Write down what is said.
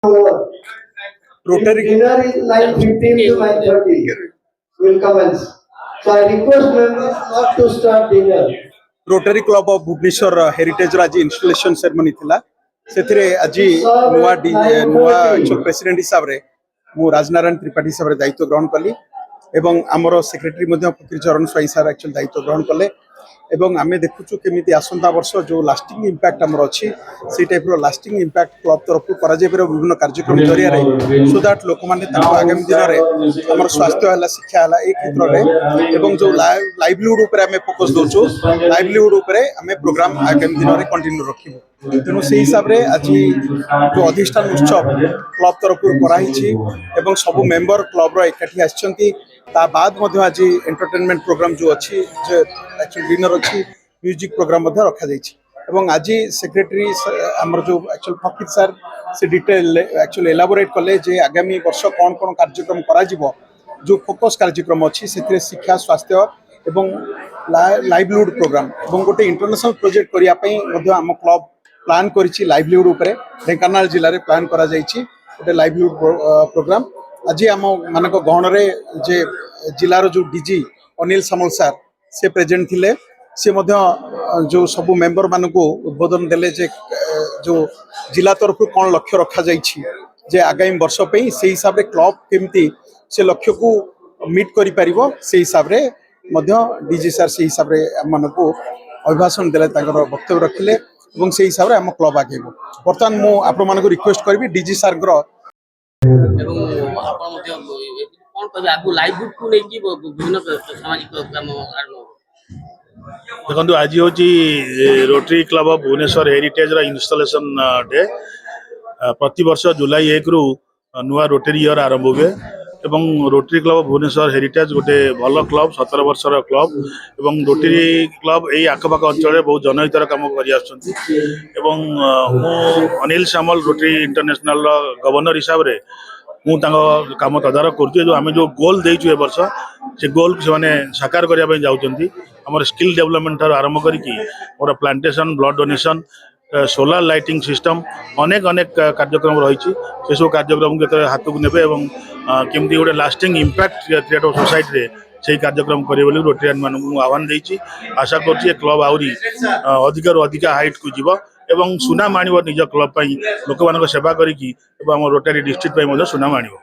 Rotary dinner is 9:15 to 9:30 will commence. So I request members not to start dinner. Rotary Club of Bhubaneswar heritage आज installation ceremony थिला सेथिरे आज नुआ नुआ president हिसाब रे मु राजनारायण त्रिपाठी हिसाब रे दायित्व ग्रहण कली एवं आमर सेक्रेटरी मध्ये फकीर चरण स्वाई सर एक्चुअल दायित्व ग्रहण कले एवं आमे देखुछु केमिति आसंता वर्ष जो लास्टिंग इंपैक्ट हमर अछि से टाइप रो लास्टिंग इंपैक्ट क्लब तरफ करा जे विभिन्न कार्यक्रम जरिया रे सो दैट लोक माने ताको आगामी दिन रे हमर स्वास्थ्य हला शिक्षा हला ए क्षेत्र रे एवं जो लाइवलीहुड ऊपर आमे फोकस दोछु लाइवलीहुड ऊपर आमे प्रोग्राम आगामी दिन रे कंटिन्यू रखिबो तेनु से हिसाब रे आज जो अधिष्ठान उत्सव क्लब तरफ करा हिछि एवं सब मेंबर क्लब रो एकाठी आछंती ता बाद मध्ये आज एंटरटेनमेंट प्रोग्राम जो अछि जे एक्चुअल डिनर अछि म्यूजिक प्रोग्राम मध्ये रखा जाइछि एवं आज सेक्रेटरी हमर जो एक्चुअल फकीर सर से डिटेल एक्चुअल एलाबोरेट कले जे आगामी वर्ष कोन कोन कार्यक्रम करा जिवो जो फोकस कार्यक्रम अछि सेथिरे शिक्षा स्वास्थ्य एवं लाइवलीहुड प्रोग्राम एवं गोटे इंटरनेशनल प्रोजेक्ट करिया पई मध्ये हम क्लब प्लान करिछि लाइवलीहुड ऊपर ढेंकानाल जिल्ला रे प्लान करा जाइछि गोटे लाइवलीहुड प्रोग्राम आज आम मान गहन रे जे जिलार जो डीजी अनिल सामल सर से प्रेजेंट थिले से मध्य जो सब मेंबर मान को उद्बोधन देले जे जो जिला तरफ कौन लक्ष्य रखा जाइछि जे आगामी वर्ष पे से हिसाब रे क्लब केमती से लक्ष्य को मीट करि परिबो से हिसाब रे मध्य डीजी सर से हिसाब रे मान को अभिभाषण देले ताकर वक्तव्य रखिले एवं से हिसाब रे हम क्लब आगेबो वर्तमान मु आपण मान को रिक्वेस्ट करबी डीजी सर ग्रो एवं आपण मध्ये कोन कहबे आगु लाइवलीहुड को नै कि विभिन्न सामाजिक काम देखो आज हूँ Rotary Club of Bhubaneswar heritage installation day प्रति वर्ष जुलाई 1 रु नुआ रोटरी इयर आरंभ हुए एवं Rotary Club of Bhubaneswar heritage गोटे भल क्लब 17 वर्षर क्लब एवं रोटरी क्लब यही आखपाख अंचल बहुत जनहितर कम कर Anil Samal Rotary International governor हिसाब से मुझे कम तदारख करें जो गोल देचु ए वर्ष से गोल से साकार करने जाऊँगी आम स्किल डेवलपमेंट ठार आरंभ करके मोर plantation blood donation solar lighting system अनेक अनेक कार्यक्रम रही से सब कार्यक्रम के हाथ को नेबे एवं केमती गोटे lasting impact create of society रे से कार्यक्रम करेंगे रोटेरियन मान आह्वान देती आशा कर क्लब आहरी अधिक अधिक हाइट को जीव एवं सुनाम आनिब निज क्लब लोक मान सेवा करी रोटारी डिस्ट्रिक्ट सुनाम आनिब।